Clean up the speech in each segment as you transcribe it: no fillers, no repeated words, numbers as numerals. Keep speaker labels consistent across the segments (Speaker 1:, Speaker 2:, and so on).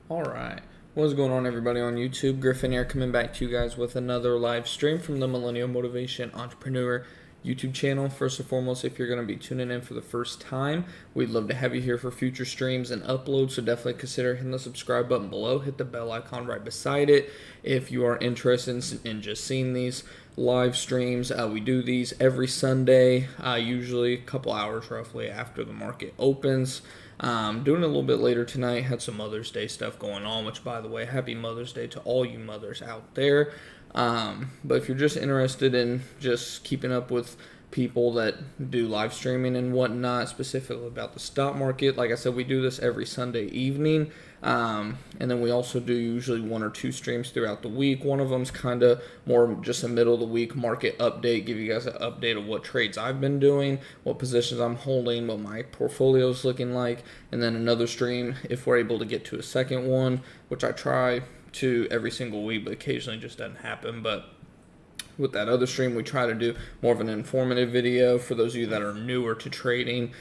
Speaker 1: All right. What's going on, everybody on YouTube? Griffin here, coming back to you guys with another live stream from the Millennial Motivation Entrepreneur YouTube channel. First and foremost, if you're going to be tuning in for the first time, we'd love to have you here for future streams and uploads. So definitely consider hitting the subscribe button below. Hit the bell icon right beside it if you are interested in just seeing these live streams. We do these every Sunday, usually a couple hours roughly after the market opens. Doing it a little bit later tonight. Had some Mother's Day stuff going on, which, by the way, happy Mother's Day to all you mothers out there. But if you're just interested in just keeping up with people that do live streaming and whatnot, specifically about the stock market, like I said, we do this every Sunday evening. And then we also do usually one or two streams throughout the week. One of them's kind of more just a middle of the week market update, give you guys an update of what trades I've been doing, what positions I'm holding, what my portfolio is looking like. And then another stream, if we're able to get to a second one, which I try to every single week, but occasionally just doesn't happen. But with that other stream, we try to do more of an informative video for those of you that are newer to trading.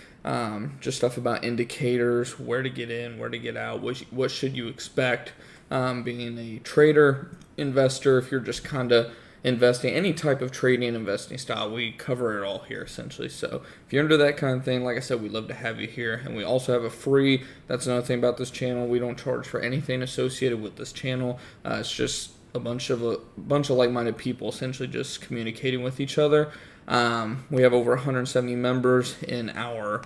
Speaker 1: Just stuff about indicators, where to get in, where to get out, what should you expect being a trader, investor. If you're just kind of investing, any type of trading investing style, we cover it all here essentially. So if you're into that kind of thing, like I said, we'd love to have you here. And we also have a free, that's another thing about this channel, we don't charge for anything associated with this channel. It's just a bunch of like-minded people essentially just communicating with each other. We have over 170 members in our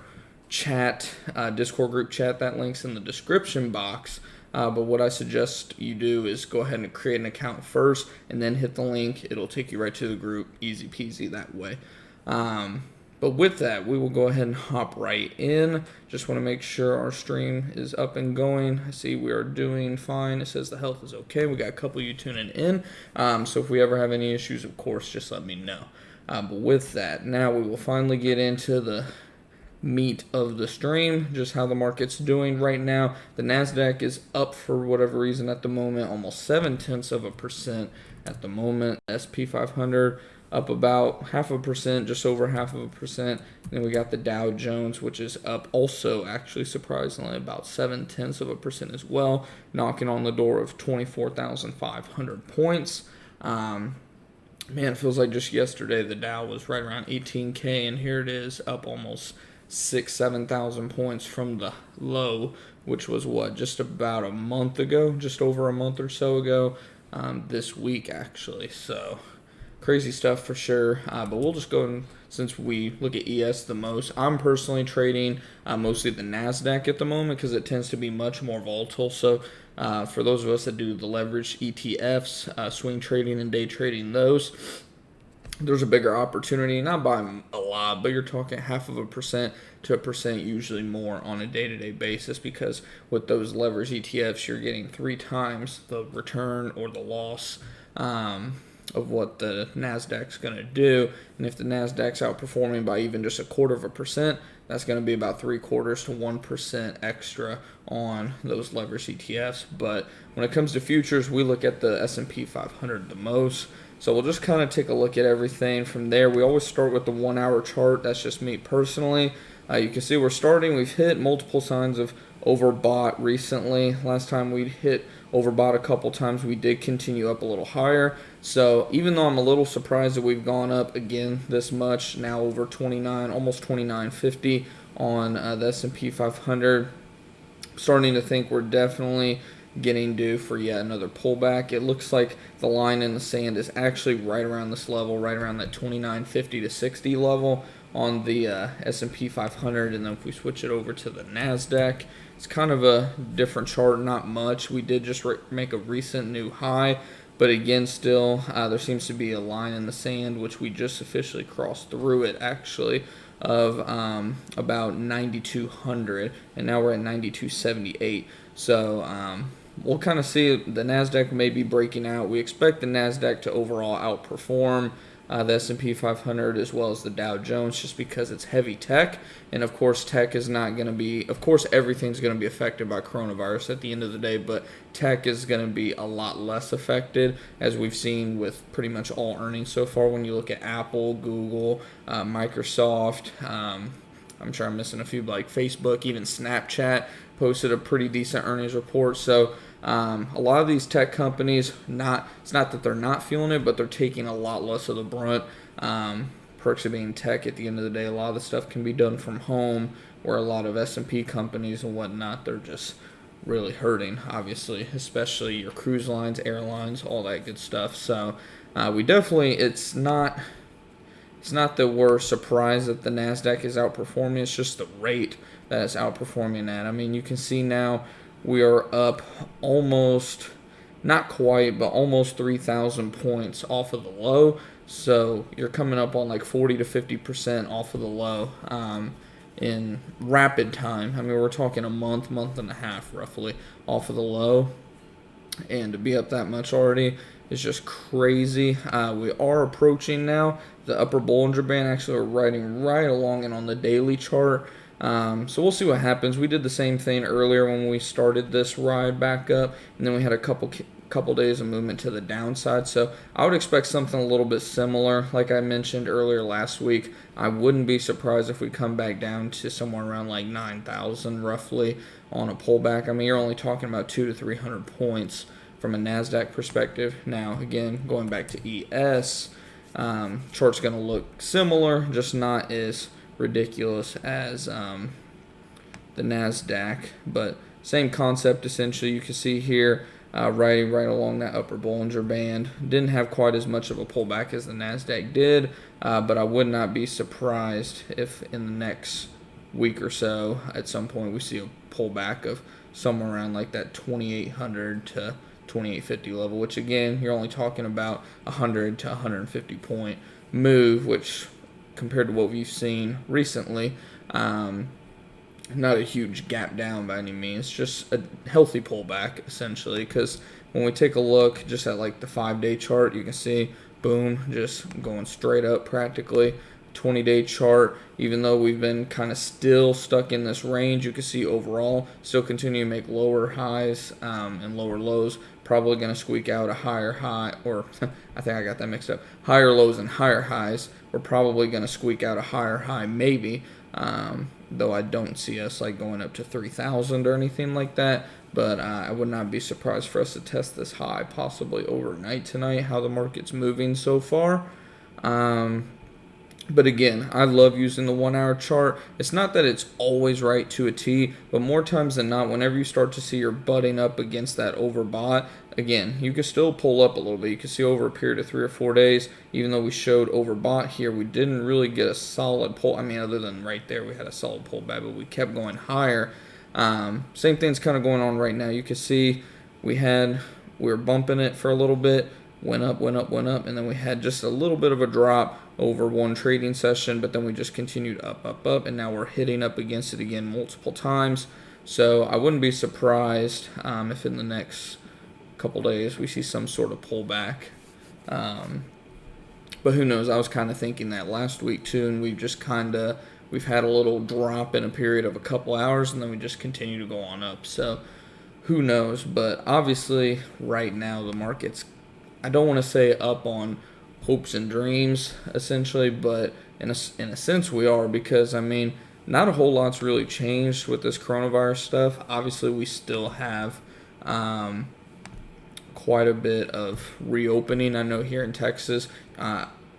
Speaker 1: chat, Discord group chat. That link's in the description box. But what I suggest you do is go ahead and create an account first and then hit the link. It'll take you right to the group, easy peasy that way. But with that, we will go ahead and hop right in. Just want to make sure our stream is up and going. I see we are doing fine. It says the health is okay. We got a couple of you tuning in. So if we ever have any issues, of course, just let me know. But with that, now we will finally get into the meat of the stream, just how the market's doing right now. The NASDAQ is up for whatever reason at the moment, almost 0.7% at the moment. S&P 500 up about 0.5%, just over 0.5%. Then we got the Dow Jones, which is up also, actually surprisingly, about 0.7% as well, knocking on the door of 24,500 points. Man, it feels like just yesterday the Dow was right around 18K, and here it is up almost 7,000 points from the low, which was just about a month ago, just over a month or so ago, this week actually. So crazy stuff for sure. But we'll just go and, since we look at ES the most, I'm personally trading mostly the NASDAQ at the moment because it tends to be much more volatile. So for those of us that do the leveraged ETFs, swing trading and day trading those, there's a bigger opportunity, not by a lot, but you're talking 0.5% to 1% usually more on a day-to-day basis, because with those leverage ETFs, you're getting 3 times the return or the loss of what the NASDAQ's going to do. And if the NASDAQ's outperforming by even just 0.25%, that's going to be about 0.75 to 1% extra on those leverage ETFs. But when it comes to futures, we look at the S&P 500 the most. So we'll just kind of take a look at everything from there. We always start with the 1 hour chart. That's just me personally. You can see we've hit multiple signs of overbought recently. Last time we hit overbought a couple times, we did continue up a little higher. So even though I'm a little surprised that we've gone up again this much, now over 29, almost 29.50 on the S&P 500, starting to think we're definitely getting due for yet another pullback. It looks like the line in the sand is actually right around this level, right around that 29.50 to 60 level on the S&P 500. And then if we switch it over to the NASDAQ, it's kind of a different chart, not much. We did just make a recent new high, but again, still, there seems to be a line in the sand, which we just officially crossed through it, actually, of about 9,200, and now we're at 9,278. So we'll kind of see the NASDAQ may be breaking out. We expect the NASDAQ to overall outperform the S&P 500 as well as the Dow Jones, just because it's heavy tech. And of course, tech is not going to be, of course, everything's going to be affected by coronavirus at the end of the day, but tech is going to be a lot less affected, as we've seen with pretty much all earnings so far. When you look at Apple, Google, Microsoft, I'm sure I'm missing a few, like Facebook, even Snapchat posted a pretty decent earnings report. So A lot of these tech companies, it's not that they're not feeling it, but they're taking a lot less of the brunt. Perks of being tech, at the end of the day, a lot of the stuff can be done from home, where a lot of S&P companies and whatnot, they're just really hurting, obviously, especially your cruise lines, airlines, all that good stuff. So we definitely, it's not that we're surprised that the NASDAQ is outperforming. It's just the rate that it's outperforming at. I mean, you can see now we are up almost, not quite, but almost 3,000 points off of the low. So you're coming up on like 40 to 50% off of the low in rapid time. I mean, we're talking a month and a half roughly off of the low. And to be up that much already is just crazy. We are approaching now the upper Bollinger Band. Actually, we're riding right along it on the daily chart. So we'll see what happens. We did the same thing earlier when we started this ride back up, and then we had a couple days of movement to the downside. So I would expect something a little bit similar. Like I mentioned earlier last week, I wouldn't be surprised if we come back down to somewhere around like 9,000 roughly on a pullback. I mean, you're only talking about 200 to 300 points from a NASDAQ perspective. Now, again, going back to ES, chart's going to look similar, just not as ridiculous as the NASDAQ, but same concept essentially. You can see here riding right along that upper Bollinger Band. Didn't have quite as much of a pullback as the NASDAQ did, but I would not be surprised if in the next week or so at some point we see a pullback of somewhere around like that 2,800 to 2,850 level, which again, you're only talking about 100 to 150 point move, which compared to what we've seen recently, not a huge gap down by any means, just a healthy pullback essentially. Because when we take a look just at like the 5-day chart, you can see boom, just going straight up practically. 20-day chart, even though we've been kind of still stuck in this range, you can see overall still continue to make lower highs and lower lows. Probably going to squeak out a higher high, or I think I got that mixed up. Higher lows and higher highs. We're probably going to squeak out a higher high, maybe. Though I don't see us like going up to 3,000 or anything like that. But I would not be surprised for us to test this high possibly overnight tonight, how the market's moving so far. But again, I love using the 1-hour chart. It's not that it's always right to a T, but more times than not, whenever you start to see you're butting up against that overbought, again, you can still pull up a little bit. You can see over a period of 3 or 4 days, even though we showed overbought here, we didn't really get a solid pull. I mean, other than right there, we had a solid pullback, but we kept going higher. Same thing's kind of going on right now. You can see we were bumping it for a little bit, went up, and then we had just a little bit of a drop over one trading session, but then we just continued up, and now we're hitting up against it again multiple times. So I wouldn't be surprised if in the next couple days we see some sort of pullback. But who knows? I was kind of thinking that last week too, and we've had a little drop in a period of a couple hours, and then we just continue to go on up. So who knows? But obviously right now the market's, I don't want to say up on hopes and dreams, essentially, but in a sense we are, because, I mean, not a whole lot's really changed with this coronavirus stuff. Obviously, we still have quite a bit of reopening. I know here in Texas,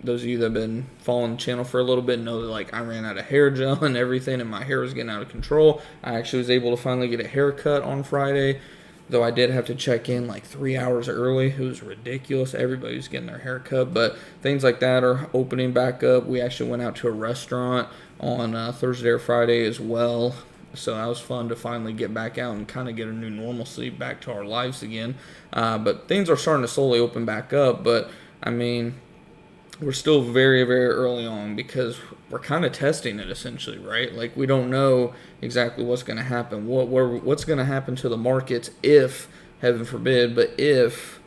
Speaker 1: those of you that have been following the channel for a little bit know that, like, I ran out of hair gel and everything, and my hair was getting out of control. I actually was able to finally get a haircut on Friday, though I did have to check in like 3 hours early. It was ridiculous. Everybody was getting their hair cut, but things like that are opening back up. We actually went out to a restaurant on Thursday or Friday as well, so that was fun to finally get back out and kind of get a new normalcy back to our lives again. But things are starting to slowly open back up, but I mean, we're still very, very early on because we're kind of testing it essentially, right? Like, we don't know exactly what's going to happen. What's going to happen to the markets if, heaven forbid, but if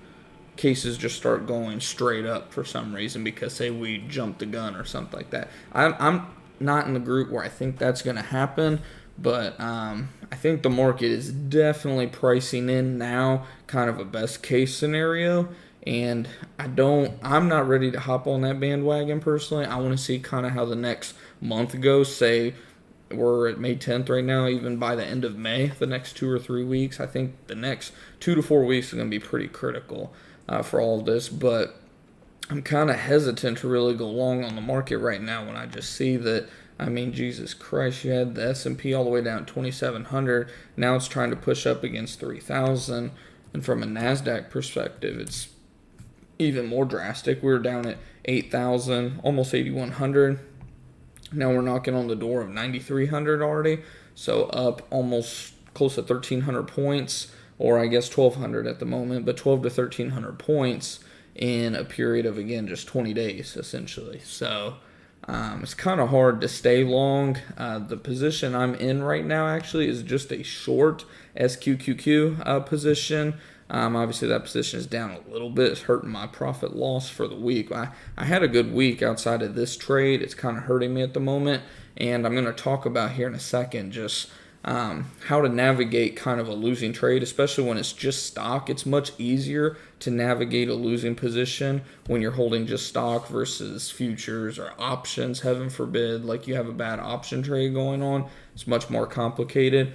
Speaker 1: cases just start going straight up for some reason because, say, we jumped the gun or something like that. I'm not in the group where I think that's going to happen, but I think the market is definitely pricing in now kind of a best case scenario. And I'm not ready to hop on that bandwagon personally. I want to see kind of how the next month goes. Say we're at May 10th right now. Even by the end of May, the next 2 or 3 weeks, I think the next 2 to 4 weeks are going to be pretty critical for all of this. But I'm kind of hesitant to really go long on the market right now when I just see that. I mean, Jesus Christ, you had the S&P all the way down to 2,700. Now it's trying to push up against 3,000. And from a NASDAQ perspective, it's even more drastic. We were down at 8,000, almost 8,100. Now we're knocking on the door of 9,300 already. So up almost close to 1,300 points, or I guess 1,200 at the moment, but 12 to 1,300 points in a period of, again, just 20 days, essentially. So it's kind of hard to stay long. The position I'm in right now actually is just a short SQQQ position. Obviously, that position is down a little bit. It's hurting my profit loss for the week. I had a good week outside of this trade. It's kind of hurting me at the moment. And I'm going to talk about here in a second just how to navigate kind of a losing trade, especially when it's just stock. It's much easier to navigate a losing position when you're holding just stock versus futures or options, heaven forbid. Like you have a bad option trade going on. It's much more complicated.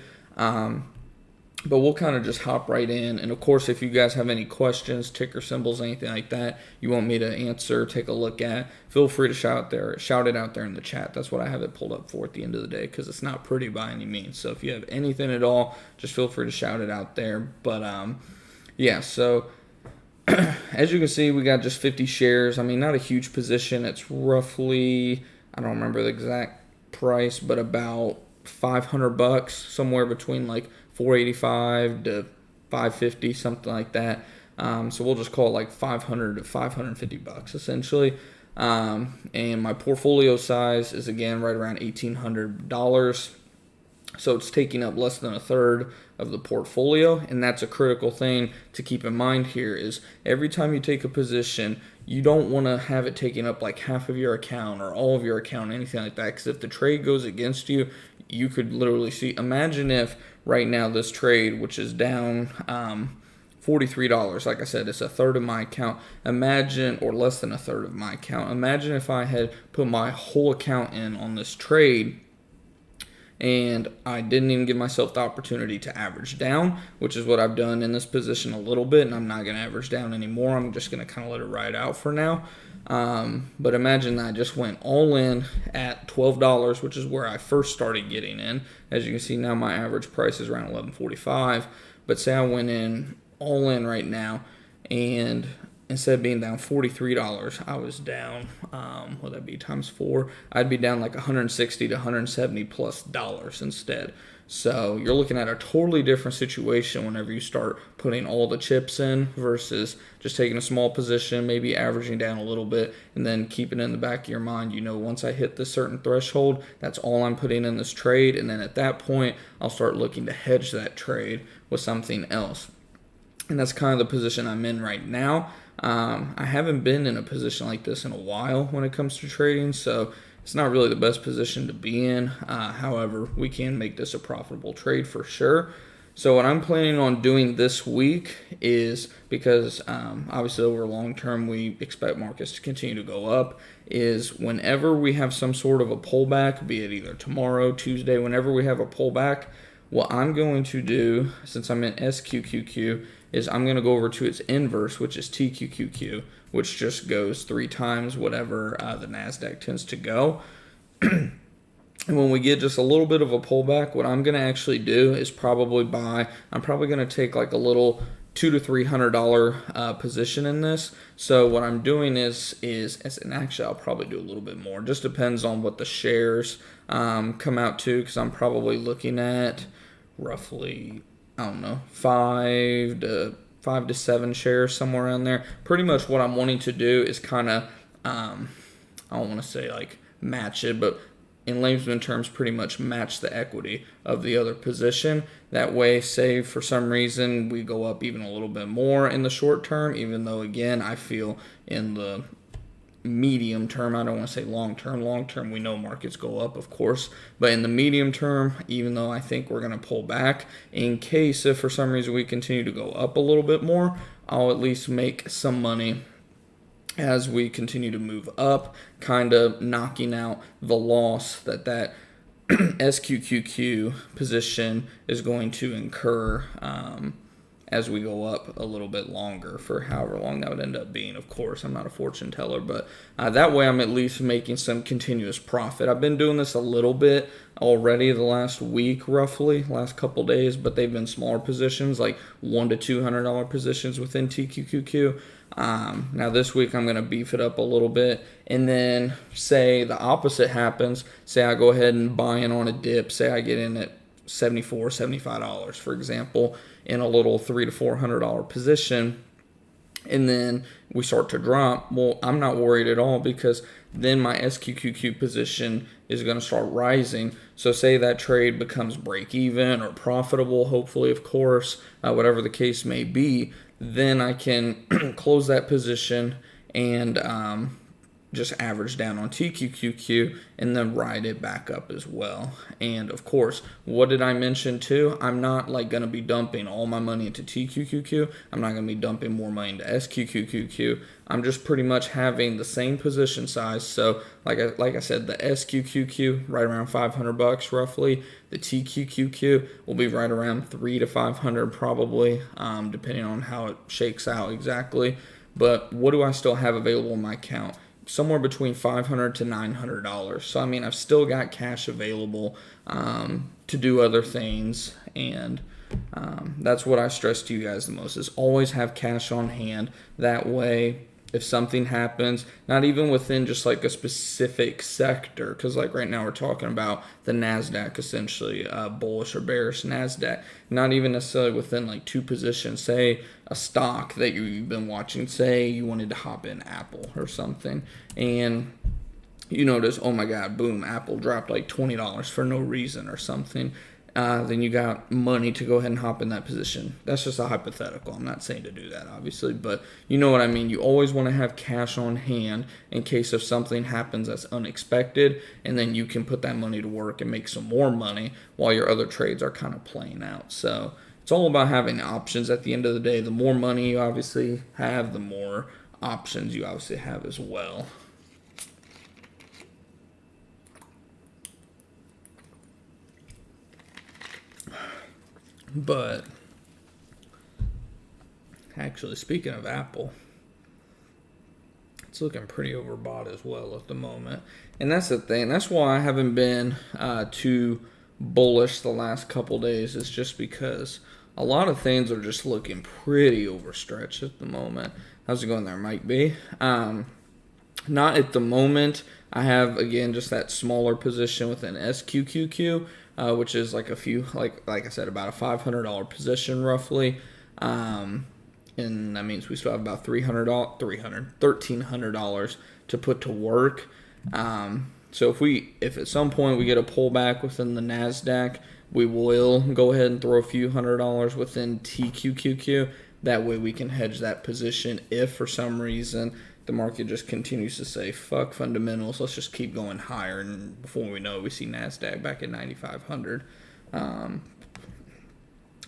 Speaker 1: But we'll kind of just hop right in. And, of course, if you guys have any questions, ticker symbols, anything like that you want me to answer, take a look at, feel free to shout it out there in the chat. That's what I have it pulled up for at the end of the day because it's not pretty by any means. So if you have anything at all, just feel free to shout it out there. But, yeah, so as you can see, we got just 50 shares. I mean, not a huge position. It's roughly, I don't remember the exact price, but about $500, somewhere between like 485 to 550, something like that. So we'll just call it like 500 to 550 bucks essentially. And my portfolio size is again right around $1,800. So it's taking up less than a third of the portfolio, and that's a critical thing to keep in mind here is every time you take a position, you don't want to have it taking up like half of your account or all of your account, anything like that, because if the trade goes against you, you could literally see, imagine if right now this trade, which is down $43, like I said, it's a third of my account. Imagine, or less than a third of my account. Imagine if I had put my whole account in on this trade and I didn't even give myself the opportunity to average down, which is what I've done in this position a little bit, and I'm not going to average down anymore. I'm just going to kind of let it ride out for now. But imagine that I just went all in at $12, which is where I first started getting in. As you can see now, my average price is around $11.45. But say I went in all in right now, and instead of being down $43, I was down, what would that be, times 4? I'd be down like $160 to $170 plus dollars instead. So you're looking at a totally different situation whenever you start putting all the chips in versus just taking a small position, maybe averaging down a little bit, and then keeping it in the back of your mind, you know, once I hit this certain threshold, that's all I'm putting in this trade. And then at that point, I'll start looking to hedge that trade with something else. And that's kind of the position I'm in right now. I haven't been in a position like this in a while when it comes to trading, so it's not really the best position to be in. However, we can make this a profitable trade for sure. So what I'm planning on doing this week is, because obviously over long term we expect markets to continue to go up, is whenever we have some sort of a pullback, be it either tomorrow, Tuesday, whenever we have a pullback, what I'm going to do, since I'm in SQQQ, is I'm going to go over to its inverse, which is TQQQ, which just goes 3 times whatever the NASDAQ tends to go. And when we get just a little bit of a pullback, what I'm going to actually do is I'm probably going to take like a little $200 to $300 position in this. So what I'm doing is and actually I'll probably do a little bit more. It just depends on what the shares come out to, because I'm probably looking at roughly, I don't know, 5 to 7 shares, somewhere around there. Pretty much what I'm wanting to do is kind of, I don't want to say like match it, but in layman's terms, pretty much match the equity of the other position. That way, say for some reason we go up even a little bit more in the short term, even though, again, I feel in the medium term, I don't want to say long term, we know markets go up, of course, but in the medium term, even though I think we're going to pull back, in case if for some reason we continue to go up a little bit more, I'll at least make some money as we continue to move up, kind of knocking out the loss that SQQQ position is going to incur as we go up a little bit longer for however long that would end up being. Of course, I'm not a fortune teller, but that way I'm at least making some continuous profit. I've been doing this a little bit already the last week, roughly, last couple days, but they've been smaller positions, like $100 to $200 positions within TQQQ. Now this week I'm going to beef it up a little bit, and then say the opposite happens. Say I go ahead and buy in on a dip. Say I get in at $74, $75, for example, in a little $300 to $400 position, and then we start to drop. Well, I'm not worried at all, because then my SQQQ position is going to start rising. So say that trade becomes break even or profitable, hopefully, of course, whatever the case may be, then I can close that position and just average down on TQQQ and then ride it back up as well. And of course, what did I mention too? I'm not like going to be dumping all my money into TQQQ. I'm not going to be dumping more money into SQQQ. I'm just pretty much having the same position size. So like I said, the SQQQ right around $500 roughly. The TQQQ will be right around $300 to $500 probably, depending on how it shakes out exactly. But what do I still have available in my account? Somewhere between $500 to $900. So I mean, I've still got cash available to do other things, and that's what I stress to you guys the most: is always have cash on hand. That way, if something happens, not even within just like a specific sector, because like right now we're talking about the NASDAQ, essentially bullish or bearish NASDAQ, not even necessarily within like two positions. Say a stock that you've been watching, say you wanted to hop in Apple or something, and you notice, oh my God, boom, Apple dropped like $20 for no reason or something. Then you got money to go ahead and hop in that position. That's just a hypothetical. I'm not saying to do that, obviously, but you know what I mean. You always want to have cash on hand in case if something happens that's unexpected, and then you can put that money to work and make some more money while your other trades are kind of playing out. So it's all about having options at the end of the day. The more money you obviously have, the more options you obviously have as well. But actually, speaking of Apple, it's looking pretty overbought as well at the moment. And that's the thing. That's why I haven't been too bullish the last couple days. It's just because a lot of things are just looking pretty overstretched at the moment. How's it going there, Mike B? Not at the moment. I have, again, just that smaller position within SQQQ, which is like a few, like I said, about a $500 position roughly. And that means we still have about $1,300 to put to work. So if at some point we get a pullback within the NASDAQ, we will go ahead and throw a few $100 within TQQQ. That way we can hedge that position if for some reason the market just continues to say, fuck fundamentals, let's just keep going higher. And before we know it, we see NASDAQ back at 9,500.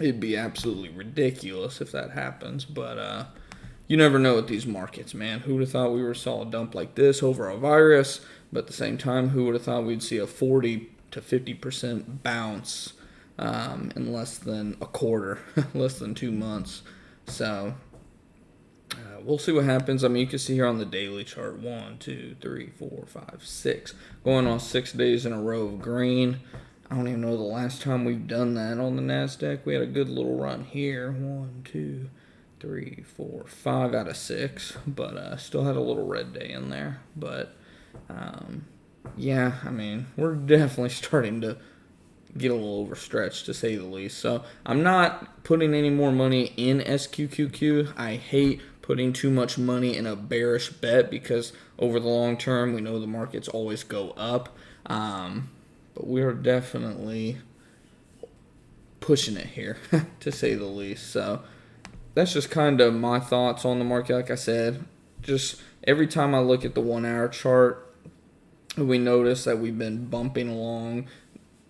Speaker 1: It'd be absolutely ridiculous if that happens. But you never know with these markets, man. Who would have thought we saw a dump like this over a virus? But at the same time, who would have thought we'd see a 40 to 50% bounce in less than a quarter, less than 2 months? So we'll see what happens. I mean, you can see here on the daily chart, 1, 2, 3, 4, 5, 6. Going on 6 days in a row of green. I don't even know the last time we've done that on the NASDAQ. We had a good little run here. 1, 2, 3, 4, 5 out of 6. But still had a little red day in there. But, yeah, I mean, we're definitely starting to get a little overstretched, to say the least. So I'm not putting any more money in SQQQ. I hate putting too much money in a bearish bet, because over the long term, we know the markets always go up. But we're definitely pushing it here, to say the least. So that's just kind of my thoughts on the market. Like I said, just every time I look at the 1 hour chart, we notice that we've been bumping along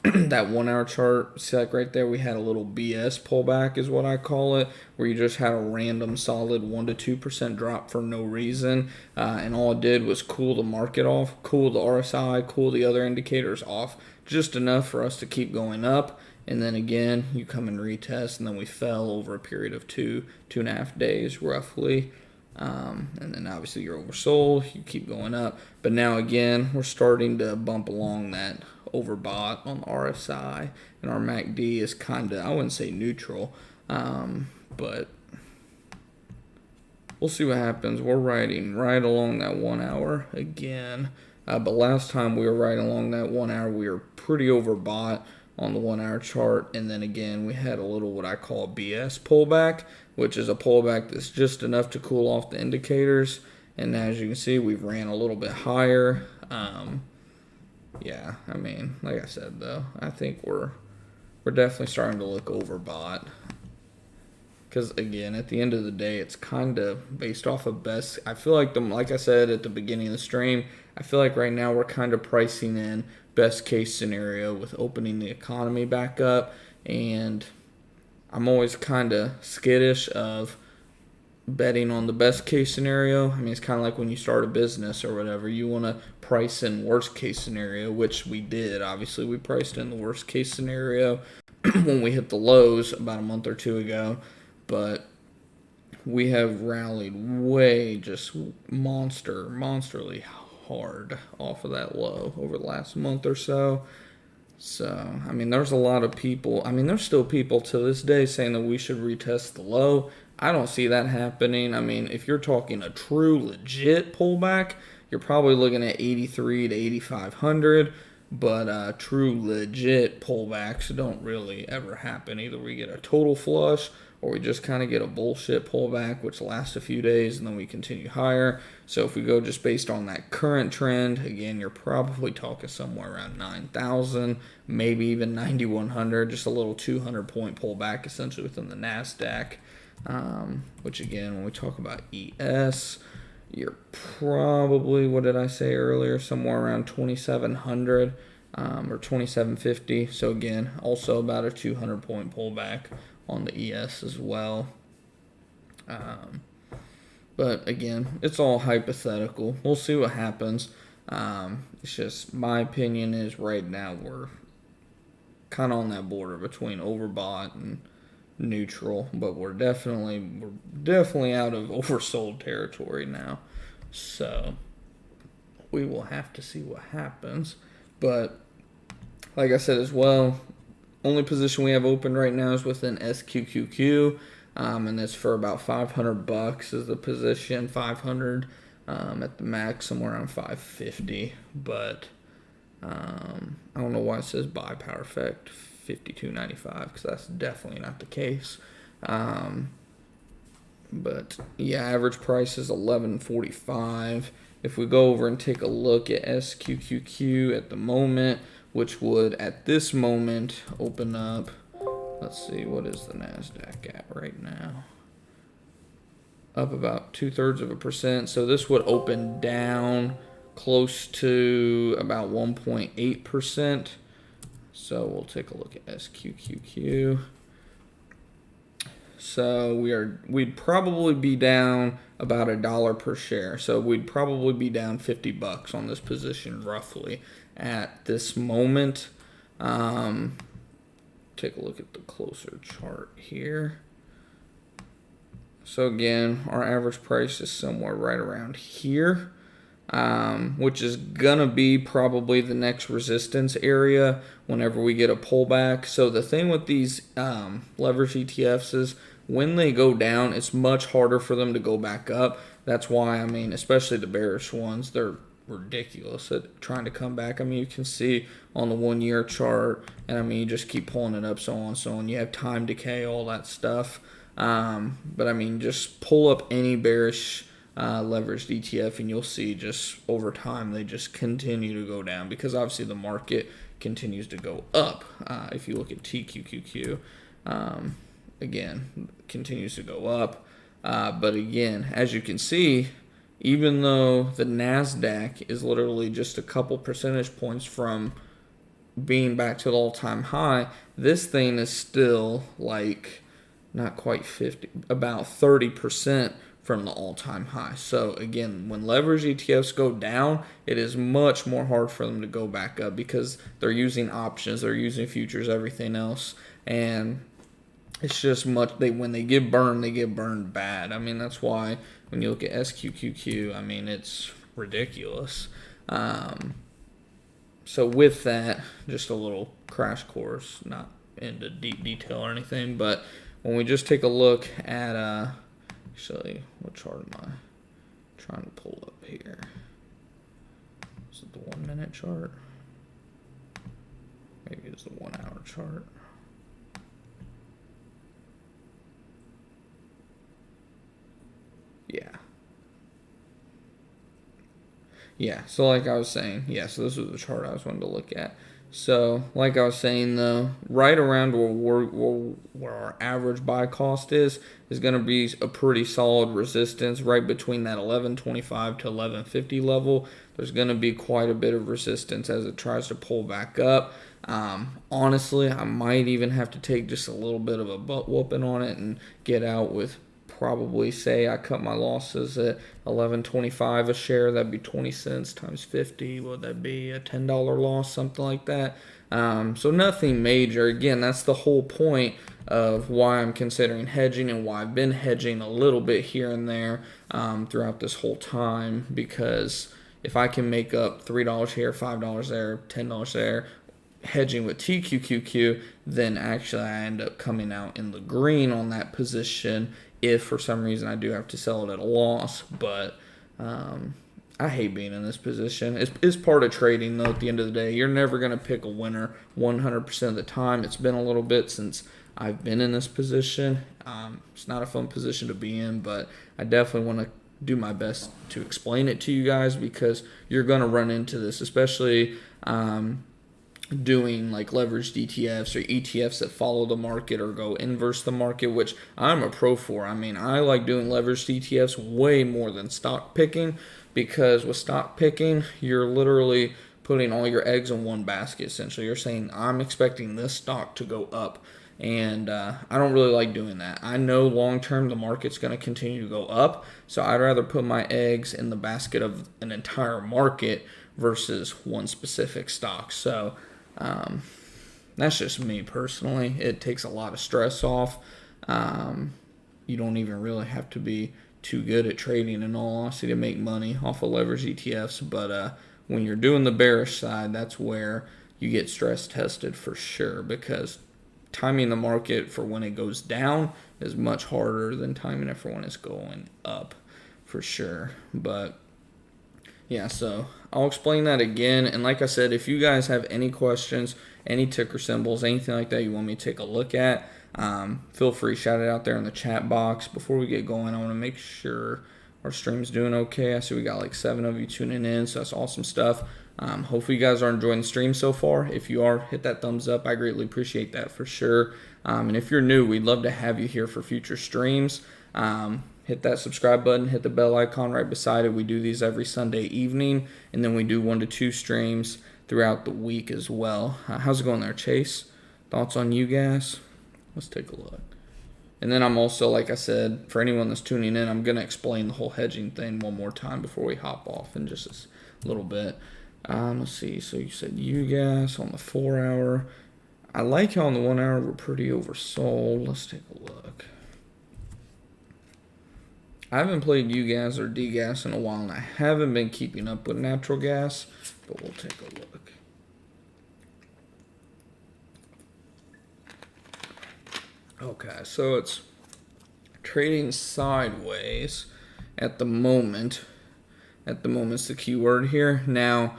Speaker 1: that 1 hour chart, see like right there, we had a little BS pullback is what I call it, where you just had a random solid 1 to 2% drop for no reason, and all it did was cool the market off, cool the RSI, cool the other indicators off, just enough for us to keep going up. And then again, you come and retest, and then we fell over a period of 2.5 days roughly. And then obviously you're oversold, you keep going up. But now again, we're starting to bump along that overbought on the RSI, and our MACD is kind of, I wouldn't say neutral, but we'll see what happens. We're riding right along that 1 hour again. But last time we were riding along that 1 hour, we were pretty overbought on the 1 hour chart. And then again, we had a little what I call a BS pullback, which is a pullback that's just enough to cool off the indicators. And as you can see, we've ran a little bit higher. Yeah, I mean, like I said, though, I think we're definitely starting to look overbought. Because again, at the end of the day, it's kind of based off of best. I feel like like I said at the beginning of the stream, I feel like right now we're kind of pricing in best case scenario with opening the economy back up, and I'm always kind of skittish of betting on the best case scenario. I mean, it's kind of like when you start a business or whatever, you want to price in worst case scenario, which we did. Obviously, we priced in the worst case scenario when we hit the lows about a month or two ago, but we have rallied way just monsterly hard off of that low over the last month or so. So, I mean, there's a lot of people. I mean, there's still people to this day saying that we should retest the low. I don't see that happening. I mean, if you're talking a true legit pullback, you're probably looking at 83 to 8,500. But true legit pullbacks don't really ever happen. Either we get a total flush or we just kind of get a bullshit pullback, which lasts a few days, and then we continue higher. So if we go just based on that current trend, again, you're probably talking somewhere around 9,000, maybe even 9,100, just a little 200-point pullback essentially within the NASDAQ, which again, when we talk about ES, you're probably, what did I say earlier, somewhere around 2,700 or 2,750. So again, also about a 200-point pullback on the ES as well. But again, it's all hypothetical. We'll see what happens. It's just my opinion is right now we're kind of on that border between overbought and neutral, but we're definitely out of oversold territory now. So we will have to see what happens. But like I said as well, only position we have open right now is within SQQQ, and that's for about $500 is the position. 500 at the max, somewhere around 550. But I don't know why it says buy power effect 52.95, because that's definitely not the case. But yeah, average price is 11.45. If we go over and take a look at SQQQ at the moment, which would at this moment open up, let's see, what is the NASDAQ at right now? Up about 0.2%. So this would open down close to about 1.8%. So we'll take a look at SQQQ. So we'd probably be down about $1 per share. So we'd probably be down $50 on this position roughly at this moment. Take a look at the closer chart here. So again, our average price is somewhere right around here, which is gonna be probably the next resistance area whenever we get a pullback. So the thing with these leverage ETFs is when they go down, it's much harder for them to go back up. That's why, I mean, especially the bearish ones, they're ridiculous at trying to come back. I mean, you can see on the 1 year chart, and I mean, you just keep pulling it up, so on and so on. You have time decay, all that stuff. But I mean, just pull up any bearish leveraged ETF, and you'll see just over time they just continue to go down because obviously the market continues to go up. If you look at TQQQ, again, continues to go up. But again, as you can see, even though the NASDAQ is literally just a couple percentage points from being back to the all-time high, this thing is still like not quite 50, about 30% from the all-time high. So again, when leverage ETFs go down, it is much more hard for them to go back up because they're using options, they're using futures, everything else, and it's just when they get burned, they get burned bad. I mean, that's why when you look at SQQQ, I mean, it's ridiculous. So with that, just a little crash course, not into deep detail or anything, but when we just take a look at, actually, what chart am I trying to pull up here? Is it the 1 minute chart? Maybe it's the 1 hour chart. Yeah, so like I was saying, so this was the chart I was wanting to look at. So, like I was saying, though, right around where our average buy cost is going to be a pretty solid resistance right between that 1125 to 1150 level. There's going to be quite a bit of resistance as it tries to pull back up. Honestly, I might even have to take just a little bit of a butt whooping on it and get out with probably, say I cut my losses at $11.25 a share. That'd be 20 cents times 50. Would that be a $10 loss, something like that? So nothing major. Again, that's the whole point of why I'm considering hedging and why I've been hedging a little bit here and there throughout this whole time, because if I can make up $3 here, $5 there, $10 there, hedging with TQQQ, then actually I end up coming out in the green on that position if for some reason I do have to sell it at a loss. But I hate being in this position. It's part of trading, though. At the end of the day, you're never going to pick a winner 100% of the time. It's been a little bit since I've been in this position. It's not a fun position to be in, but I definitely want to do my best to explain it to you guys, because you're going to run into this, especially doing like leveraged ETFs or ETFs that follow the market or go inverse the market, which I'm a pro for. I mean, I like doing leveraged ETFs way more than stock picking, because with stock picking, you're literally putting all your eggs in one basket, essentially. You're saying, I'm expecting this stock to go up, and I don't really like doing that. I know long term the market's going to continue to go up, so I'd rather put my eggs in the basket of an entire market versus one specific stock. So that's just me personally. It takes a lot of stress off. You don't even really have to be too good at trading, in all honesty, to make money off of leverage ETFs. But when you're doing the bearish side, that's where you get stress tested for sure, because timing the market for when it goes down is much harder than timing it for when it's going up, for sure. But yeah, so I'll explain that again. And like I said, if you guys have any questions, any ticker symbols, anything like that you want me to take a look at, feel free to shout it out there in the chat box. Before we get going, I want to make sure our stream's doing okay. I see we got like 7 of you tuning in, so that's awesome stuff. Hopefully you guys are enjoying the stream so far. If you are, hit that thumbs up. I greatly appreciate that for sure. And if you're new, we'd love to have you here for future streams. Hit that subscribe button, hit the bell icon right beside it. We do these every Sunday evening, and then we do 1 to 2 streams throughout the week as well. How's it going there, Chase? Thoughts on you guys? Let's take a look. And then I'm also, like I said, for anyone that's tuning in, I'm going to explain the whole hedging thing one more time before we hop off in just a little bit. Let's see. So you said UGAS on the 4 hour. I like how on the 1 hour we're pretty oversold. Let's take a look. I haven't played UGAS or DGAS in a while, and I haven't been keeping up with natural gas, but we'll take a look. Okay, so it's trading sideways at the moment. At the moment's the keyword here. Now,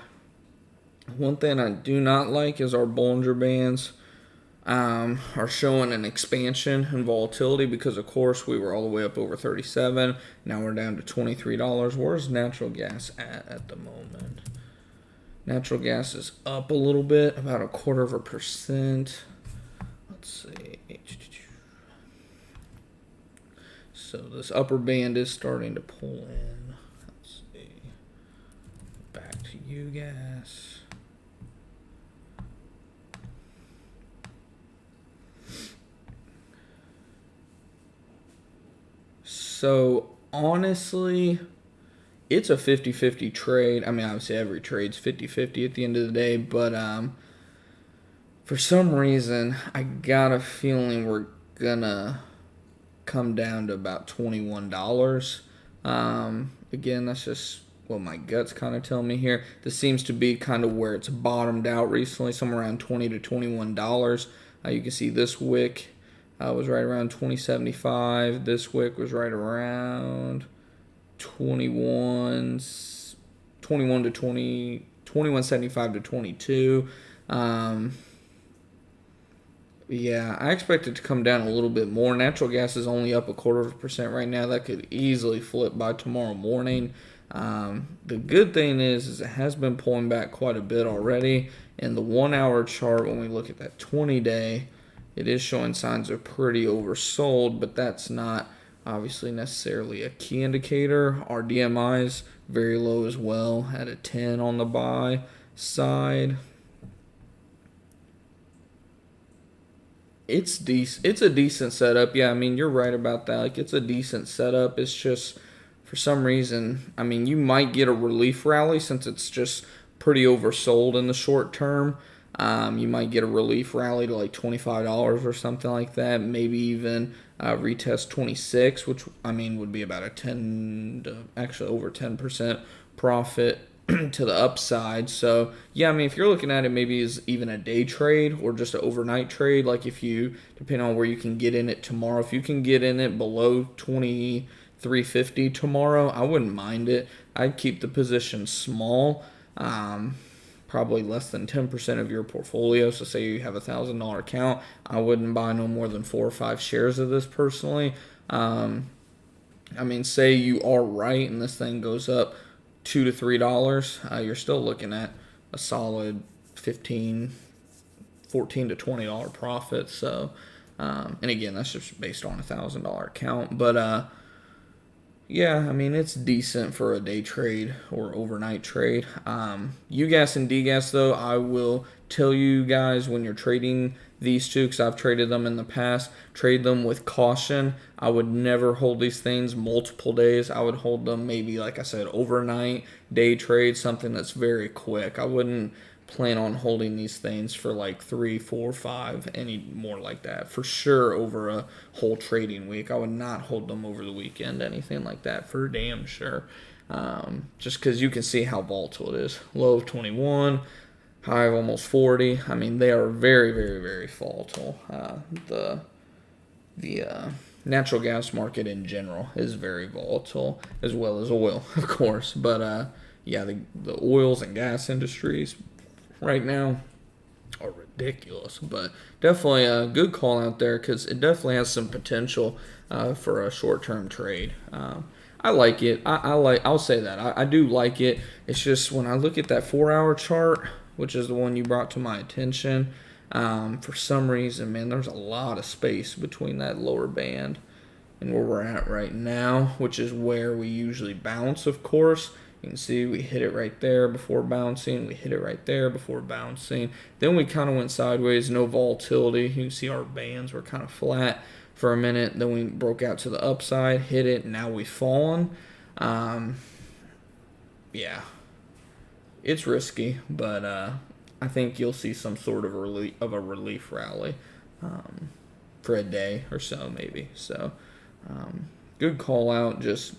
Speaker 1: one thing I do not like is our Bollinger Bands are showing an expansion in volatility, because of course we were all the way up over 37. Now we're down to $23. Where's natural gas at the moment? Natural gas is up a little bit, about 1/4%. Let's see. So this upper band is starting to pull in. Let's see. Back to UGAS. So honestly, it's a 50-50 trade. I mean, obviously every trade's 50-50 at the end of the day, but for some reason, I got a feeling we're gonna come down to about $21. Again, that's just what my guts kind of tell me here. This seems to be kind of where it's bottomed out recently, somewhere around $20 to $21. You can see this wick was right around 20.75. This wick was right around 21 to 21.75 to 22. Yeah, I expect it to come down a little bit more. Natural gas is only up 0.25% right now. That could easily flip by tomorrow morning. The good thing is it has been pulling back quite a bit already. In the 1 hour chart, when we look at that 20-day, it is showing signs of pretty oversold, but that's not obviously necessarily a key indicator. Our DMI is very low as well at a 10 on the buy side. It's decent. It's a decent setup. Yeah, I mean, you're right about that. Like, it's a decent setup. It's just, for some reason, I mean, you might get a relief rally since it's just pretty oversold in the short term. You might get a relief rally to like $25 or something like that. Maybe even retest 26, which, I mean, would be about a 10 to actually over 10% profit to the upside. So yeah, I mean, if you're looking at it maybe as even a day trade or just an overnight trade, like if you, depending on where you can get in it tomorrow, if you can get in it below 23.50 tomorrow, I wouldn't mind it. I'd keep the position small, probably less than 10% of your portfolio. So say you have $1,000 account, I wouldn't buy no more than 4 or 5 shares of this personally. I mean, say you are right and this thing goes up $2 to $3, you're still looking at a solid $14 to $20 profit. So, and again, that's just based on $1,000 account. But yeah, I mean, it's decent for a day trade or overnight trade. UGAS and DGAS, though, I will tell you guys when you're trading these two, because I've traded them in the past, trade them with caution. I would never hold these things multiple days. I would hold them maybe, like I said, overnight, day trade, something that's very quick. I wouldn't plan on holding these things for like 3, 4, 5, any more like that. For sure over a whole trading week. I would not hold them over the weekend, anything like that, for damn sure. Just because you can see how volatile it is. Low of 21, high of almost 40. I mean, they are very, very, very volatile. The natural gas market in general is very volatile, as well as oil, of course. But yeah, the oils and gas industries right now are ridiculous. But definitely a good call out there because it definitely has some potential for a short-term trade. I like it. I'll say that. I do like it. It's just when I look at that 4-hour chart, which is the one you brought to my attention, for some reason, man, there's a lot of space between that lower band and where we're at right now, which is where we usually bounce, of course. You can see we hit it right there before bouncing. We hit it right there before bouncing. Then we kind of went sideways, no volatility. You can see our bands were kind of flat for a minute. Then we broke out to the upside, hit it, and now we've fallen. Yeah, it's risky, but I think you'll see some sort of a relief rally for a day or so, maybe. So, good call out. Just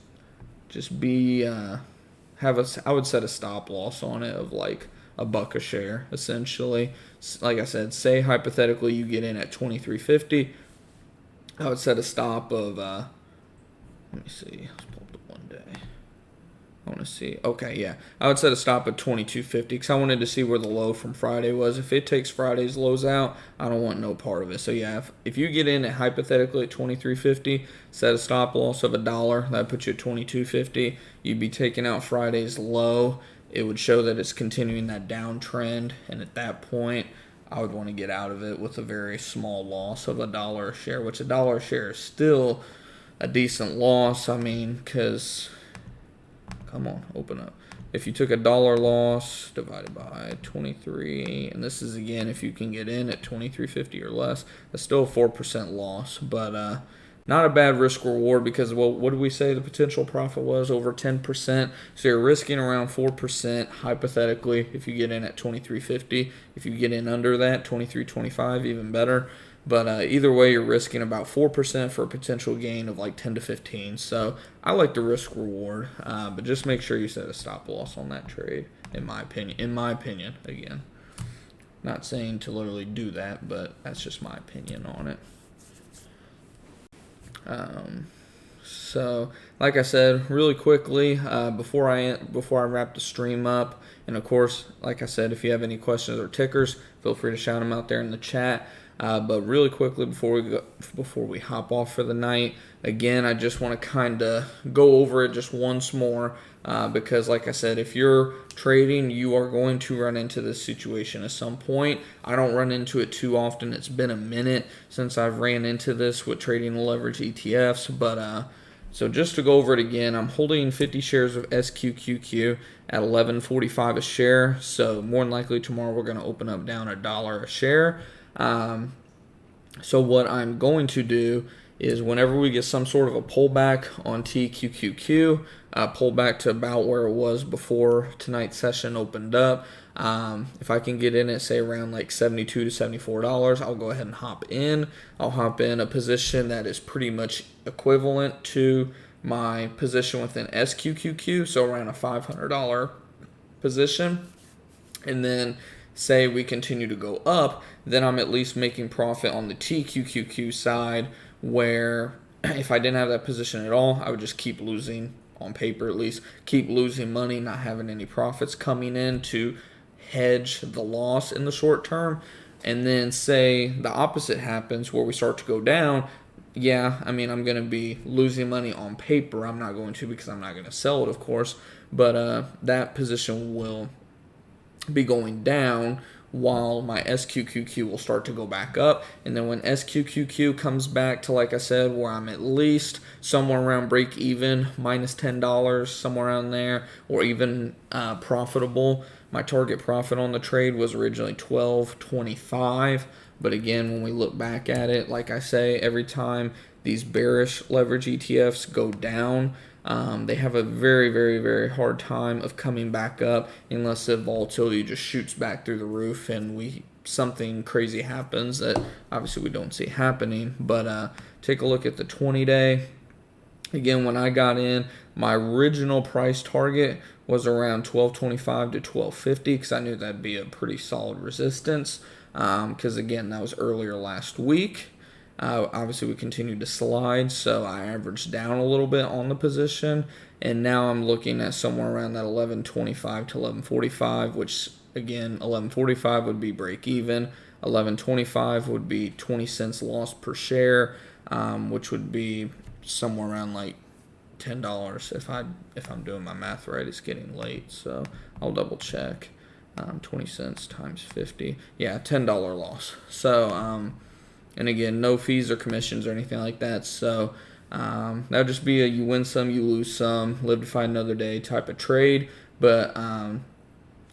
Speaker 1: be I would set a stop loss on it of like $1 a share, essentially. Like I said, say hypothetically you get in at 23.50, I would set a stop of let me see, let's pull up the 1 day. I want to see. Okay, yeah. I would set a stop at 22.50 because I wanted to see where the low from Friday was. If it takes Friday's lows out, I don't want no part of it. So yeah, if you get in at hypothetically at 23.50, set a stop loss of $1. That puts you at 22.50. You'd be taking out Friday's low. It would show that it's continuing that downtrend, and at that point, I would want to get out of it with a very small loss of $1 a share, which $1 a share is still a decent loss. I mean, because come on, open up. If you took $1 loss divided by 23, and this is again if you can get in at 23.50 or less, that's still a 4% loss. But not a bad risk reward because, well, what did we say the potential profit was? Over 10%. So you're risking around 4% hypothetically if you get in at 23.50. If you get in under that, 23.25, even better. But either way, you're risking about 4% for a potential gain of like 10 to 15. So I like the risk reward, but just make sure you set a stop loss on that trade. In my opinion. Again, not saying to literally do that, but that's just my opinion on it. So like I said, really quickly, before I wrap the stream up, and of course, like I said, if you have any questions or tickers, feel free to shout them out there in the chat. But really quickly before we hop off for the night, again, I just want to kind of go over it just once more, because like I said, if you're trading, you are going to run into this situation at some point. I don't run into it too often. It's been a minute since I've ran into this with trading leverage ETFs, but so just to go over it again, I'm holding 50 shares of SQQQ at $11.45 a share. So more than likely tomorrow we're going to open up down $1 a share. So what I'm going to do is whenever we get some sort of a pullback on TQQQ, pull back to about where it was before tonight's session opened up. If I can get in at say around like $72 to $74, I'll go ahead and hop in. I'll hop in a position that is pretty much equivalent to my position within SQQQ, so around a $500 position. And then say we continue to go up, then I'm at least making profit on the TQQQ side, where if I didn't have that position at all, I would just keep losing, on paper at least, keep losing money, not having any profits coming in to hedge the loss in the short term. And then say the opposite happens where we start to go down, yeah, I mean, I'm going to be losing money on paper. I'm not going to, because I'm not going to sell it, of course, but that position will be going down while my SQQQ will start to go back up. And then when SQQQ comes back to, like I said, where I'm at least somewhere around break even, minus $10, somewhere around there, or even profitable. My target profit on the trade was originally $12.25. But again, when we look back at it, like I say, every time these bearish leverage ETFs go down, they have a very, very, very hard time of coming back up unless the volatility just shoots back through the roof and something crazy happens that obviously we don't see happening. But take a look at the 20-day. Again, when I got in, my original price target was around $12.25 to $12.50 because I knew that'd be a pretty solid resistance. Because again, that was earlier last week. Obviously, we continued to slide, so I averaged down a little bit on the position, and now I'm looking at somewhere around that $11.25 to $11.45, which again, $11.45 would be break even, $11.25 would be 20 cents loss per share, which would be somewhere around like $10 if I'm doing my math right. It's getting late, so I'll double check. 20 cents times 50, yeah, $10 loss. So and again, no fees or commissions or anything like that. So that would just be a you win some, you lose some, live to fight another day type of trade. But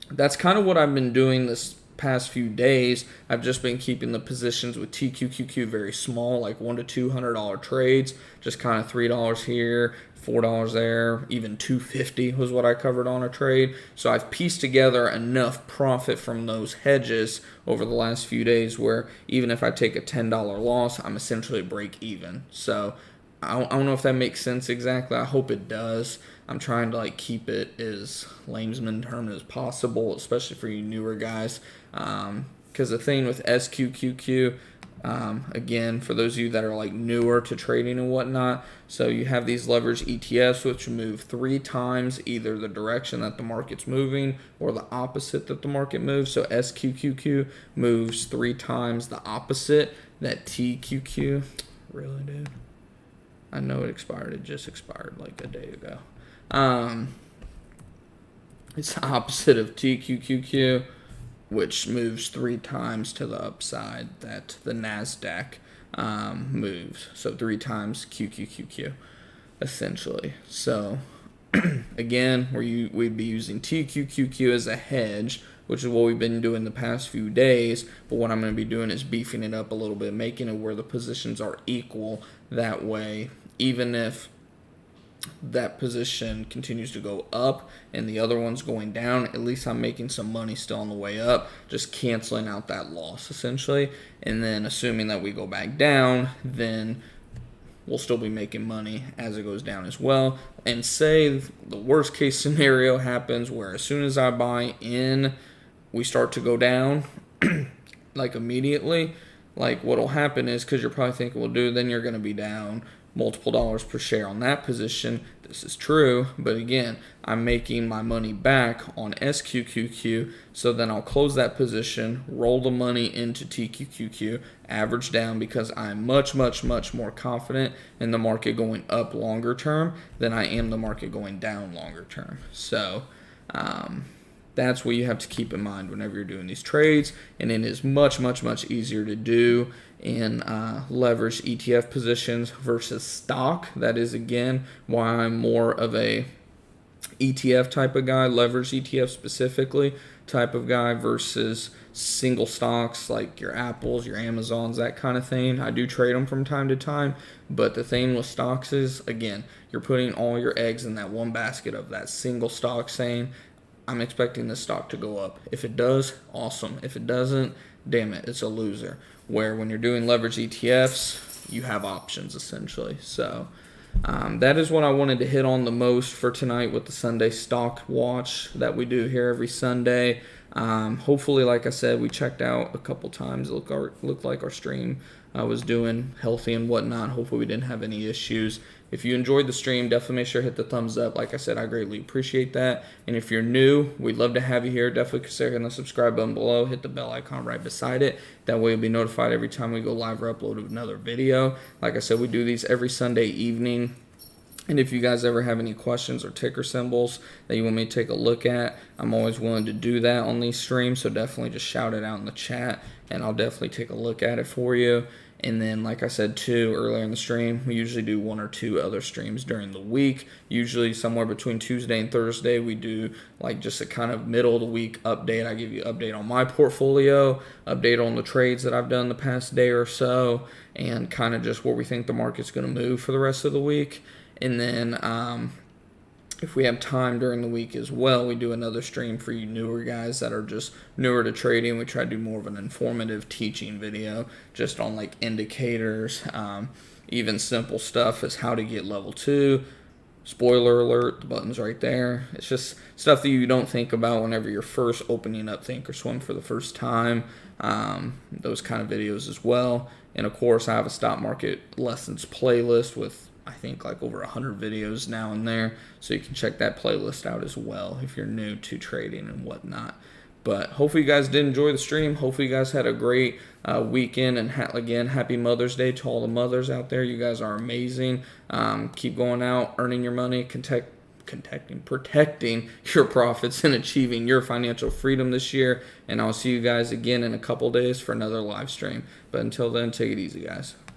Speaker 1: that's kind of what I've been doing this past few days. I've just been keeping the positions with TQQQ very small, like $100 to $200 trades, just kind of $3 here, $4 there, even $2.50 was what I covered on a trade. So I've pieced together enough profit from those hedges over the last few days where even if I take a $10 loss, I'm essentially break even. So I don't know if that makes sense exactly. I hope it does. I'm trying to like keep it as layman's term as possible, especially for you newer guys. Because the thing with SQQQ, again, for those of you that are like newer to trading and whatnot, so you have these leverage ETFs which move 3 times either the direction that the market's moving or the opposite that the market moves. So SQQQ moves 3 times the opposite that TQQ. Really, dude? I know it expired. It just expired like a day ago. It's the opposite of TQQQ, which moves 3 times to the upside that the NASDAQ moves. So 3 times QQQQ, essentially. So again, we'd be using TQQQ as a hedge which is what we've been doing the past few days. But what I'm going to be doing is beefing it up a little bit, making it where the positions are equal. That way, even if that position continues to go up and the other one's going down, at least I'm making some money still on the way up, just canceling out that loss essentially. And then assuming that we go back down, then we'll still be making money as it goes down as well. And say the worst case scenario happens where as soon as I buy in, we start to go down like immediately. Like what'll happen is, because you're probably thinking, well, dude, then you're going to be down multiple dollars per share on that position. This is true, but again, I'm making my money back on SQQQ, so then I'll close that position, roll the money into TQQQ, average down, because I'm much more confident in the market going up longer term than I am the market going down longer term. So that's what you have to keep in mind whenever you're doing these trades, and it is much easier to do in leveraged ETF positions versus stock. That is, again, why I'm more of a ETF type of guy, leveraged ETF specifically type of guy, versus single stocks like your Apples, your Amazons, that kind of thing. I do trade them from time to time, but the thing with stocks is, again, you're putting all your eggs in that one basket of that single stock, saying, I'm expecting this stock to go up. If it does, awesome. If it doesn't, damn it, it's a loser. Where when you're doing leverage ETFs, you have options essentially. So that is what I wanted to hit on the most for tonight with the Sunday stock watch that we do here every Sunday. Hopefully, like I said, we checked out a couple times. It looked like our stream was doing healthy and whatnot. Hopefully we didn't have any issues. If you enjoyed the stream, definitely make sure to hit the thumbs up. Like I said, I greatly appreciate that. And if you're new, we'd love to have you here. Definitely consider hitting the subscribe button below. Hit the bell icon right beside it. That way you'll be notified every time we go live or upload another video. Like I said, we do these every Sunday evening. And if you guys ever have any questions or ticker symbols that you want me to take a look at, I'm always willing to do that on these streams. So definitely just shout it out in the chat, and I'll definitely take a look at it for you. And then, like I said, too, earlier in the stream, we usually do 1 or 2 other streams during the week. Usually somewhere between Tuesday and Thursday, we do like just a kind of middle of the week update. I give you an update on my portfolio, update on the trades that I've done the past day or so, and kind of just where we think the market's going to move for the rest of the week. And then if we have time during the week as well, we do another stream for you newer guys that are just newer to trading. We try to do more of an informative teaching video just on like indicators, even simple stuff as how to get level 2. Spoiler alert, the button's right there. It's just stuff that you don't think about whenever you're first opening up Thinkorswim for the first time. Those kind of videos as well. And of course, I have a stock market lessons playlist with, I think, like over 100 videos now and there, so you can check that playlist out as well if you're new to trading and whatnot. But hopefully you guys did enjoy the stream. Hopefully you guys had a great weekend, and again, happy Mother's Day to all the mothers out there. You guys are amazing. Keep going out, earning your money, protecting your profits, and achieving your financial freedom this year. And I'll see you guys again in a couple days for another live stream. But until then, take it easy, guys.